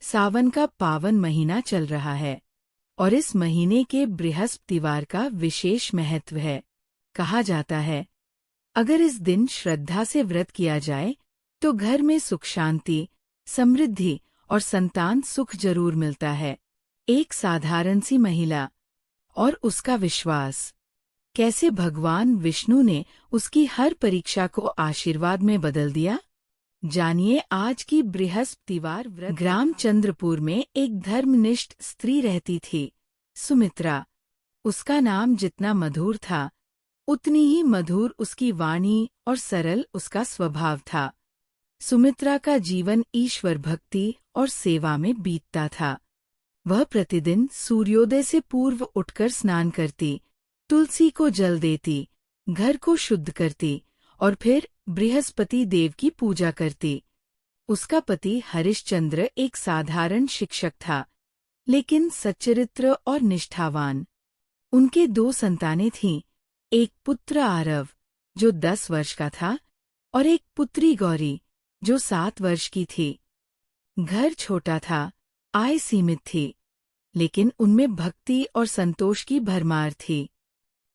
सावन का पावन महीना चल रहा है और इस महीने के बृहस्पतिवार का विशेष महत्व है। कहा जाता है, अगर इस दिन श्रद्धा से व्रत किया जाए तो घर में सुख शांति, समृद्धि और संतान सुख जरूर मिलता है। एक साधारण सी महिला और उसका विश्वास, कैसे भगवान विष्णु ने उसकी हर परीक्षा को आशीर्वाद में बदल दिया। जानिए आज की बृहस्पतिवार व्रत। ग्राम चंद्रपुर में एक धर्मनिष्ठ स्त्री रहती थी, सुमित्रा। उसका नाम जितना मधुर था, उतनी ही मधुर उसकी वाणी और सरल उसका स्वभाव था। सुमित्रा का जीवन ईश्वर भक्ति और सेवा में बीतता था। वह प्रतिदिन सूर्योदय से पूर्व उठकर स्नान करती, तुलसी को जल देती, घर को शुद्ध करती और फिर बृहस्पति देव की पूजा करती। उसका पति हरिश्चंद्र एक साधारण शिक्षक था, लेकिन सच्चरित्र और निष्ठावान। उनके 2 संतानें थीं, एक पुत्र आरव जो 10 वर्ष का था और एक पुत्री गौरी जो 7 वर्ष की थी। घर छोटा था, आय सीमित थी, लेकिन उनमें भक्ति और संतोष की भरमार थी।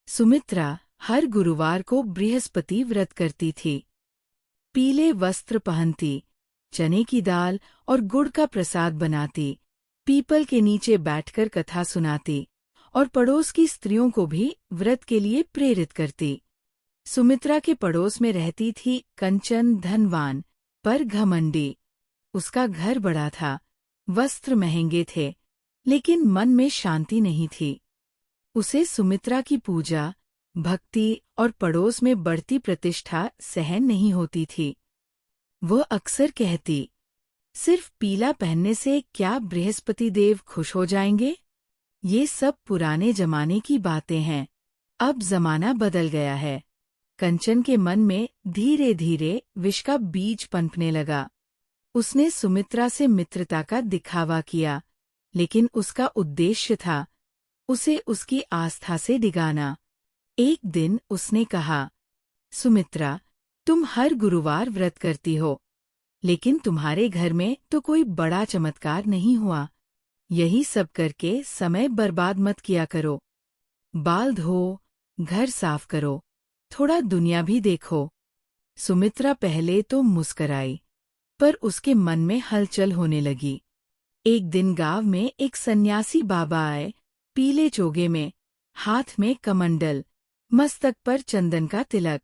सुमित्रा हर गुरुवार को बृहस्पति व्रत करती थी। पीले वस्त्र पहनती, चने की दाल और गुड़ का प्रसाद बनाती, पीपल के नीचे बैठकर कथा सुनाती और पड़ोस की स्त्रियों को भी व्रत के लिए प्रेरित करती। सुमित्रा के पड़ोस में रहती थी कंचन, धनवान पर घमंडी। उसका घर बड़ा था, वस्त्र महंगे थे, लेकिन मन में शांति नहीं थी। उसे सुमित्रा की पूजा, भक्ति और पड़ोस में बढ़ती प्रतिष्ठा सहन नहीं होती थी। वह अक्सर कहती, सिर्फ पीला पहनने से क्या बृहस्पति देव खुश हो जाएंगे? ये सब पुराने जमाने की बातें हैं, अब जमाना बदल गया है। कंचन के मन में धीरे धीरे विष का बीज पनपने लगा। उसने सुमित्रा से मित्रता का दिखावा किया, लेकिन उसका उद्देश्य था उसे उसकी आस्था से डिगाना। एक दिन उसने कहा, सुमित्रा, तुम हर गुरुवार व्रत करती हो, लेकिन तुम्हारे घर में तो कोई बड़ा चमत्कार नहीं हुआ। यही सब करके समय बर्बाद मत किया करो। बाल धो, घर साफ करो, थोड़ा दुनिया भी देखो। सुमित्रा पहले तो मुस्कराई, पर उसके मन में हलचल होने लगी। एक दिन गांव में एक सन्यासी बाबा आए, पीले चोगे में, हाथ में कमंडल, मस्तक पर चंदन का तिलक।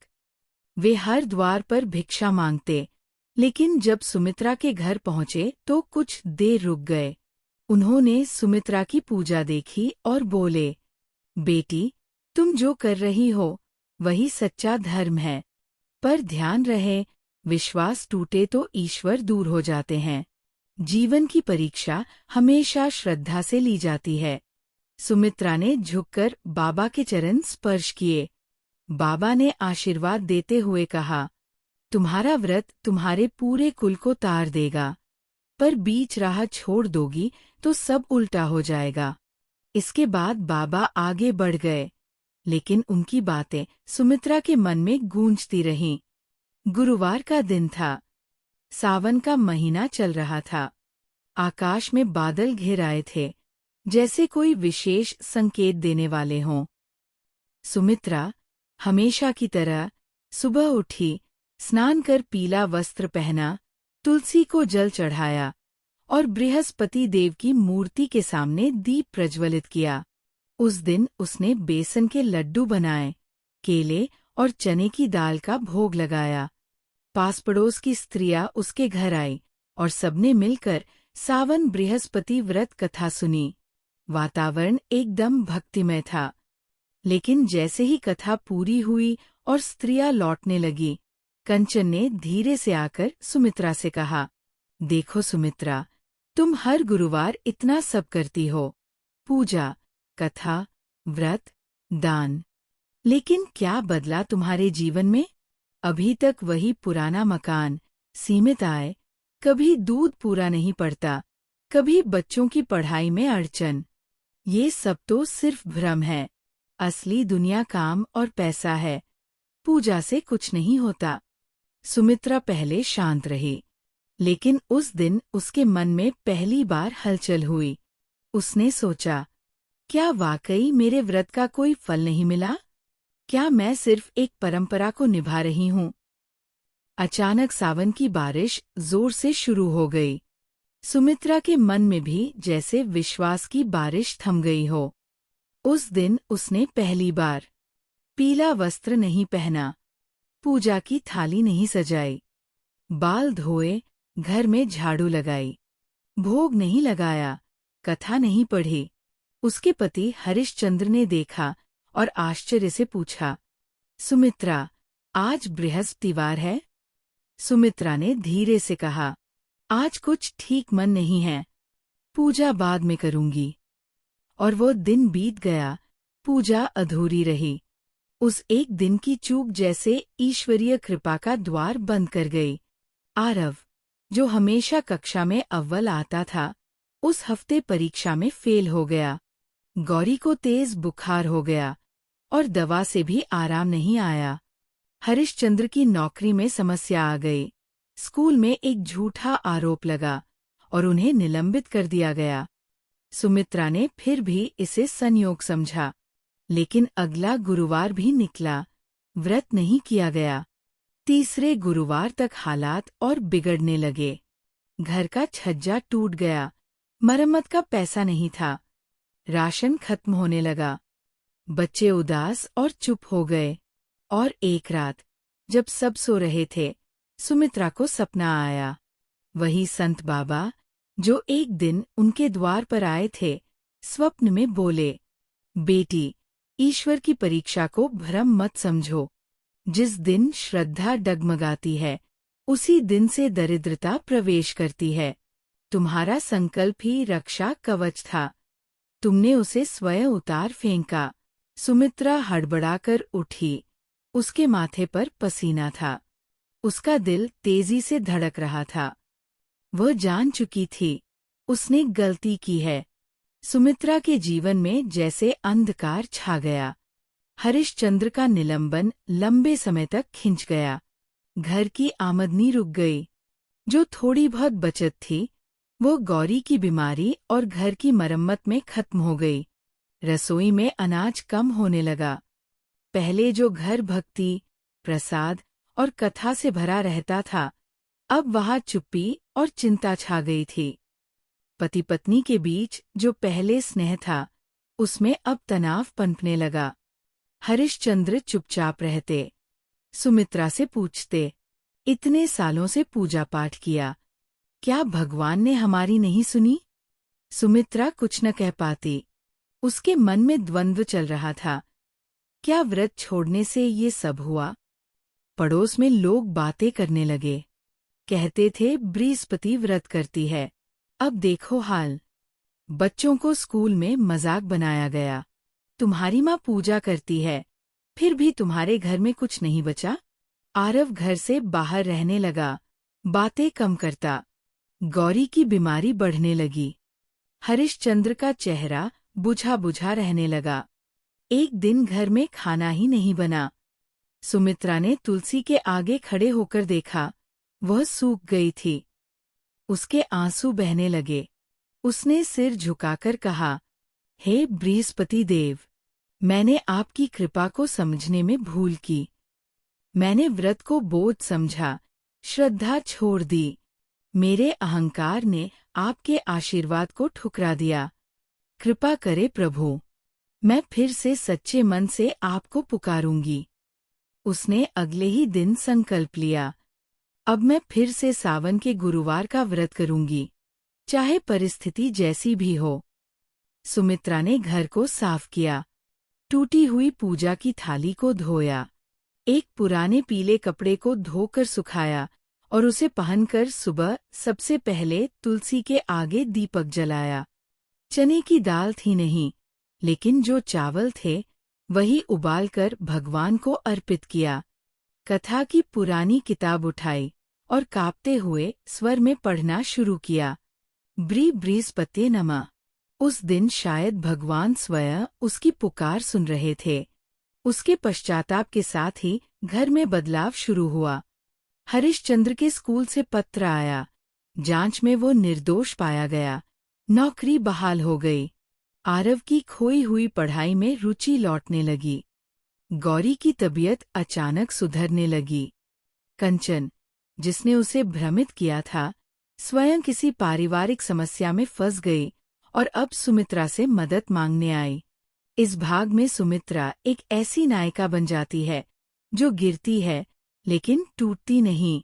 वे हर द्वार पर भिक्षा मांगते, लेकिन जब सुमित्रा के घर पहुंचे तो कुछ देर रुक गए। उन्होंने सुमित्रा की पूजा देखी और बोले, बेटी, तुम जो कर रही हो वही सच्चा धर्म है, पर ध्यान रहे, विश्वास टूटे तो ईश्वर दूर हो जाते हैं। जीवन की परीक्षा हमेशा श्रद्धा से ली जाती है। सुमित्रा ने झुककर बाबा के चरण स्पर्श किए। बाबा ने आशीर्वाद देते हुए कहा, तुम्हारा व्रत तुम्हारे पूरे कुल को तार देगा, पर बीच राह छोड़ दोगी तो सब उल्टा हो जाएगा। इसके बाद बाबा आगे बढ़ गए, लेकिन उनकी बातें सुमित्रा के मन में गूंजती रहीं। गुरुवार का दिन था। सावन का महीना चल रहा था। आकाश में बादल घिर आए थे, जैसे कोई विशेष संकेत देने वाले हों। सुमित्रा हमेशा की तरह सुबह उठी, स्नान कर पीला वस्त्र पहना, तुलसी को जल चढ़ाया और बृहस्पति देव की मूर्ति के सामने दीप प्रज्वलित किया। उस दिन उसने बेसन के लड्डू बनाए, केले और चने की दाल का भोग लगाया। पास पड़ोस की स्त्रियां उसके घर आई और सबने मिलकर सावन बृहस्पति व्रत कथा सुनी। वातावरण एकदम भक्तिमय था। लेकिन जैसे ही कथा पूरी हुई और स्त्रियां लौटने लगी, कंचन ने धीरे से आकर सुमित्रा से कहा, देखो सुमित्रा, तुम हर गुरुवार इतना सब करती हो, पूजा, कथा, व्रत, दान, लेकिन क्या बदला तुम्हारे जीवन में? अभी तक वही पुराना मकान, सीमित आय, कभी दूध पूरा नहीं पड़ता, कभी बच्चों की पढ़ाई में अड़चन। ये सब तो सिर्फ भ्रम है। असली दुनिया काम और पैसा है। पूजा से कुछ नहीं होता। सुमित्रा पहले शांत रही, लेकिन उस दिन उसके मन में पहली बार हलचल हुई। उसने सोचा, क्या वाकई मेरे व्रत का कोई फल नहीं मिला? क्या मैं सिर्फ एक परंपरा को निभा रही हूँ? अचानक सावन की बारिश जोर से शुरू हो गई। सुमित्रा के मन में भी जैसे विश्वास की बारिश थम गई हो। उस दिन उसने पहली बार पीला वस्त्र नहीं पहना, पूजा की थाली नहीं सजाई, बाल धोए, घर में झाड़ू लगाई, भोग नहीं लगाया, कथा नहीं पढ़ी। उसके पति हरिश्चंद्र ने देखा और आश्चर्य से पूछा, सुमित्रा, आज बृहस्पतिवार है? सुमित्रा ने धीरे से कहा, आज कुछ ठीक मन नहीं है, पूजा बाद में करूंगी। और वो दिन बीत गया, पूजा अधूरी रही। उस एक दिन की चूक जैसे ईश्वरीय कृपा का द्वार बंद कर गई। आरव, जो हमेशा कक्षा में अव्वल आता था, उस हफ्ते परीक्षा में फेल हो गया। गौरी को तेज बुखार हो गया और दवा से भी आराम नहीं आया। हरिश्चंद्र की नौकरी में समस्या आ गई। स्कूल में एक झूठा आरोप लगा और उन्हें निलंबित कर दिया गया। सुमित्रा ने फिर भी इसे संयोग समझा, लेकिन अगला गुरुवार भी निकला, व्रत नहीं किया गया। तीसरे गुरुवार तक हालात और बिगड़ने लगे। घर का छज्जा टूट गया, मरम्मत का पैसा नहीं था, राशन खत्म होने लगा। बच्चे उदास और चुप हो गए। और एक रात, जब सब सो रहे थे, सुमित्रा को सपना आया। वही संत बाबा, जो एक दिन उनके द्वार पर आए थे, स्वप्न में बोले, बेटी, ईश्वर की परीक्षा को भ्रम मत समझो। जिस दिन श्रद्धा डगमगाती है, उसी दिन से दरिद्रता प्रवेश करती है। तुम्हारा संकल्प ही रक्षा कवच था, तुमने उसे स्वयं उतार फेंका। सुमित्रा हड़बड़ाकर उठी। उसके माथे पर पसीना था। उसका दिल तेजी से धड़क रहा था। वह जान चुकी थी, उसने गलती की है। सुमित्रा के जीवन में जैसे अंधकार छा गया। हरिश्चंद्र का निलंबन लंबे समय तक खिंच गया। घर की आमदनी रुक गई। जो थोड़ी बहुत बचत थी, वो गौरी की बीमारी और घर की मरम्मत में खत्म हो गई। रसोई में अनाज कम होने लगा। पहले जो घर भक्ति, प्रसाद और कथा से भरा रहता था, अब वहां चुप्पी और चिंता छा गई थी। पति पत्नी के बीच जो पहले स्नेह था, उसमें अब तनाव पनपने लगा। हरिश्चंद्र चुपचाप रहते। सुमित्रा से पूछते, इतने सालों से पूजा पाठ किया, क्या भगवान ने हमारी नहीं सुनी? सुमित्रा कुछ न कह पाती। उसके मन में द्वंद्व चल रहा था। क्या व्रत छोड़ने से ये सब हुआ? पड़ोस में लोग बातें करने लगे। कहते थे बृहस्पति व्रत करती है, अब देखो हाल। बच्चों को स्कूल में मजाक बनाया गया। तुम्हारी माँ पूजा करती है, फिर भी तुम्हारे घर में कुछ नहीं बचा। आरव घर से बाहर रहने लगा, बातें कम करता। गौरी की बीमारी बढ़ने लगी। हरिश्चंद्र का चेहरा बुझा बुझा रहने लगा। एक दिन घर में खाना ही नहीं बना। सुमित्रा ने तुलसी के आगे खड़े होकर देखा, वह सूख गई थी। उसके आंसू बहने लगे। उसने सिर झुकाकर कहा, हे बृहस्पति देव, मैंने आपकी कृपा को समझने में भूल की। मैंने व्रत को बोझ समझा, श्रद्धा छोड़ दी। मेरे अहंकार ने आपके आशीर्वाद को ठुकरा दिया। कृपा करे प्रभु, मैं फिर से सच्चे मन से आपको पुकारूंगी। उसने अगले ही दिन संकल्प लिया, अब मैं फिर से सावन के गुरुवार का व्रत करूंगी, चाहे परिस्थिति जैसी भी हो। सुमित्रा ने घर को साफ किया, टूटी हुई पूजा की थाली को धोया, एक पुराने पीले कपड़े को धोकर सुखाया और उसे पहनकर सुबह सबसे पहले तुलसी के आगे दीपक जलाया। चने की दाल थी नहीं, लेकिन जो चावल थे वही उबालकर भगवान को अर्पित किया। कथा की पुरानी किताब उठाई और कांपते हुए स्वर में पढ़ना शुरू किया, बृहस्पते नमः। उस दिन शायद भगवान स्वयं उसकी पुकार सुन रहे थे। उसके पश्चाताप के साथ ही घर में बदलाव शुरू हुआ। हरिश्चंद्र के स्कूल से पत्र आया, जांच में वो निर्दोष पाया गया। नौकरी बहाल हो गई। आरव की खोई हुई पढ़ाई में रुचि लौटने लगी। गौरी की तबीयत अचानक सुधरने लगी। कंचन, जिसने उसे भ्रमित किया था, स्वयं किसी पारिवारिक समस्या में फंस गई और अब सुमित्रा से मदद मांगने आई। इस भाग में सुमित्रा एक ऐसी नायिका बन जाती है जो गिरती है लेकिन टूटती नहीं।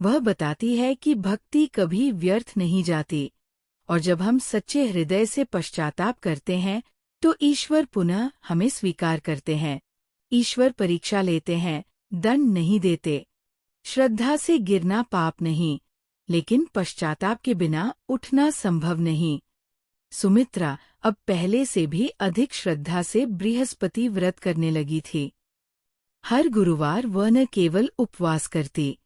वह बताती है कि भक्ति कभी व्यर्थ नहीं जाती और जब हम सच्चे हृदय से पश्चाताप करते हैं तो ईश्वर पुनः हमें स्वीकार करते हैं। ईश्वर परीक्षा लेते हैं, दंड नहीं देते। श्रद्धा से गिरना पाप नहीं, लेकिन पश्चाताप के बिना उठना संभव नहीं। सुमित्रा अब पहले से भी अधिक श्रद्धा से बृहस्पति व्रत करने लगी थी। हर गुरुवार वह न केवल उपवास करती,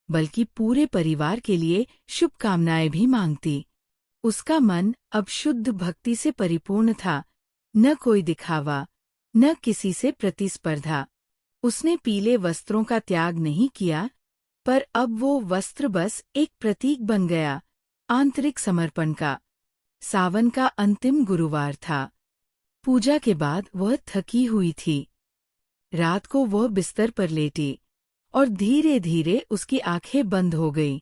बल्कि पूरे परिवार के लिए शुभकामनाएं भी मांगती। उसका मन अब शुद्ध भक्ति से परिपूर्ण था, न कोई दिखावा, न किसी से प्रतिस्पर्धा। उसने पीले वस्त्रों का त्याग नहीं किया, पर अब वो वस्त्र बस एक प्रतीक बन गया, आंतरिक समर्पण का। सावन का अंतिम गुरुवार था। पूजा के बाद वह थकी हुई थी। रात को वह बिस्तर पर लेटी और धीरे धीरे उसकी आंखें बंद हो गईं।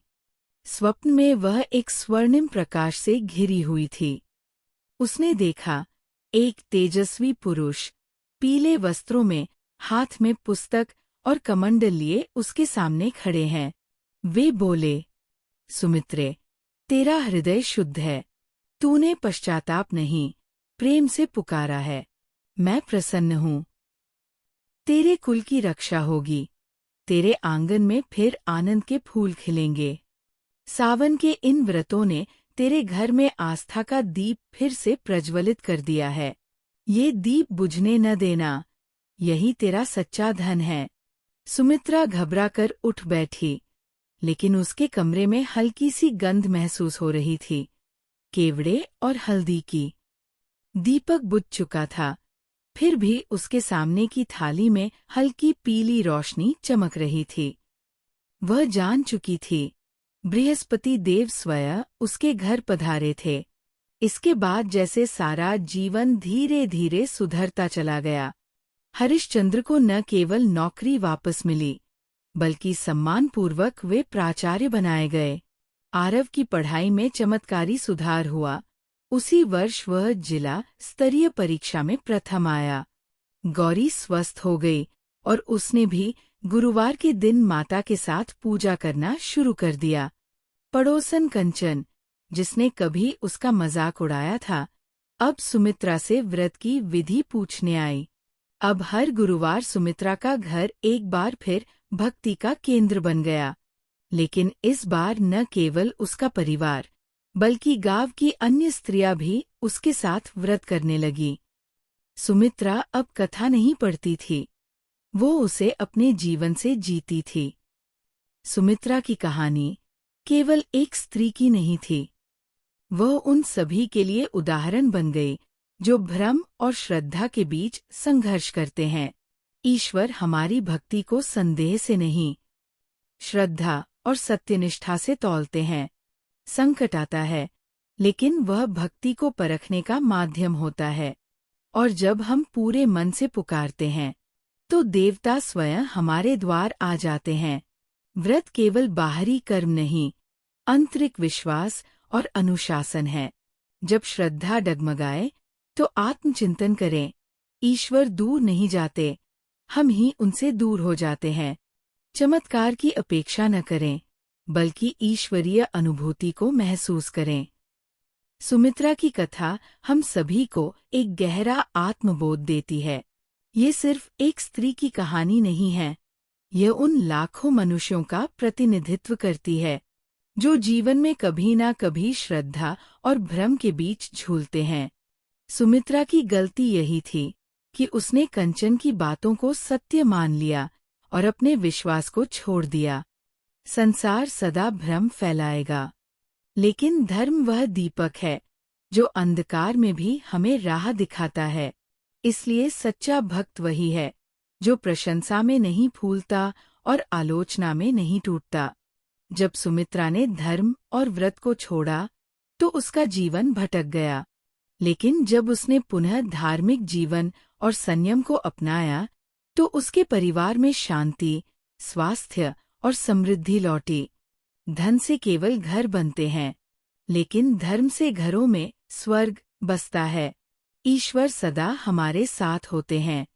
स्वप्न में वह एक स्वर्णिम प्रकाश से घिरी हुई थी। उसने देखा, एक तेजस्वी पुरुष पीले वस्त्रों में, हाथ में पुस्तक और कमंडल लिए उसके सामने खड़े हैं। वे बोले, सुमित्रे, तेरा हृदय शुद्ध है। तूने पश्चाताप नहीं, प्रेम से पुकारा है। मैं प्रसन्न हूँ। तेरे कुल की रक्षा होगी। तेरे आंगन में फिर आनंद के फूल खिलेंगे। सावन के इन व्रतों ने तेरे घर में आस्था का दीप फिर से प्रज्वलित कर दिया है। ये दीप बुझने न देना, यही तेरा सच्चा धन है। सुमित्रा घबराकर उठ बैठी, लेकिन उसके कमरे में हल्की सी गंध महसूस हो रही थी, केवड़े और हल्दी की। दीपक बुझ चुका था, फिर भी उसके सामने की थाली में हल्की पीली रोशनी चमक रही थी। वह जान चुकी थी, बृहस्पति देव स्वयं उसके घर पधारे थे। इसके बाद जैसे सारा जीवन धीरे धीरे सुधरता चला गया। हरिश्चंद्र को न केवल नौकरी वापस मिली, बल्कि सम्मानपूर्वक वे प्राचार्य बनाए गए। आरव की पढ़ाई में चमत्कारी सुधार हुआ। उसी वर्ष वह जिला स्तरीय परीक्षा में प्रथम आया। गौरी स्वस्थ हो गई और उसने भी गुरुवार के दिन माता के साथ पूजा करना शुरू कर दिया। पड़ोसन कंचन, जिसने कभी उसका मजाक उड़ाया था, अब सुमित्रा से व्रत की विधि पूछने आई। अब हर गुरुवार सुमित्रा का घर एक बार फिर भक्ति का केंद्र बन गया। लेकिन इस बार न केवल उसका परिवार, बल्कि गांव की अन्य स्त्रियां भी उसके साथ व्रत करने लगी। सुमित्रा अब कथा नहीं पढ़ती थी, वो उसे अपने जीवन से जीती थी। सुमित्रा की कहानी केवल एक स्त्री की नहीं थी, वह उन सभी के लिए उदाहरण बन गई जो भ्रम और श्रद्धा के बीच संघर्ष करते हैं। ईश्वर हमारी भक्ति को संदेह से नहीं, श्रद्धा और सत्यनिष्ठा से तौलते हैं। संकट आता है, लेकिन वह भक्ति को परखने का माध्यम होता है। और जब हम पूरे मन से पुकारते हैं, तो देवता स्वयं हमारे द्वार आ जाते हैं। व्रत केवल बाहरी कर्म नहीं, आंतरिक विश्वास और अनुशासन है। जब श्रद्धा डगमगाए, तो आत्मचिंतन करें, ईश्वर दूर नहीं जाते, हम ही उनसे दूर हो जाते हैं। चमत्कार की अपेक्षा न करें, बल्कि ईश्वरीय अनुभूति को महसूस करें। सुमित्रा की कथा हम सभी को एक गहरा आत्मबोध देती है। ये सिर्फ एक स्त्री की कहानी नहीं है, यह उन लाखों मनुष्यों का प्रतिनिधित्व करती है, जो जीवन में कभी ना कभी श्रद्धा और भ्रम के बीच झूलते हैं। सुमित्रा की गलती यही थी कि उसने कंचन की बातों को सत्य मान लिया और अपने विश्वास को छोड़ दिया। संसार सदा भ्रम फैलाएगा, लेकिन धर्म वह दीपक है जो अंधकार में भी हमें राह दिखाता है। इसलिए सच्चा भक्त वही है जो प्रशंसा में नहीं फूलता और आलोचना में नहीं टूटता। जब सुमित्रा ने धर्म और व्रत को छोड़ा तो उसका जीवन भटक गया, लेकिन जब उसने पुनः धार्मिक जीवन और संयम को अपनाया तो उसके परिवार में शांति, स्वास्थ्य और समृद्धि लौटी। धन से केवल घर बनते हैं, लेकिन धर्म से घरों में स्वर्ग बसता है। ईश्वर सदा हमारे साथ होते हैं।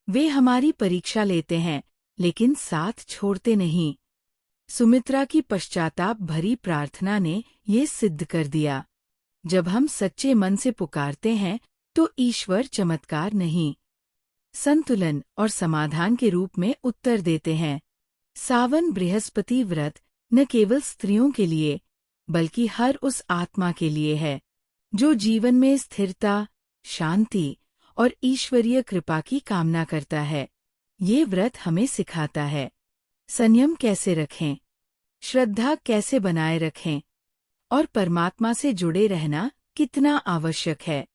वे हमारी परीक्षा लेते हैं, लेकिन साथ छोड़ते नहीं। सुमित्रा की पश्चाताप भरी प्रार्थना ने ये सिद्ध कर दिया। जब हम सच्चे मन से पुकारते हैं तो ईश्वर चमत्कार नहीं, संतुलन और समाधान के रूप में उत्तर देते हैं। सावन बृहस्पति व्रत न केवल स्त्रियों के लिए बल्कि हर उस आत्मा के लिए है जो जीवन में स्थिरता, शांति और ईश्वरीय कृपा की कामना करता है। ये व्रत हमें सिखाता है संयम कैसे रखें, श्रद्धा कैसे बनाए रखें और परमात्मा से जुड़े रहना कितना आवश्यक है।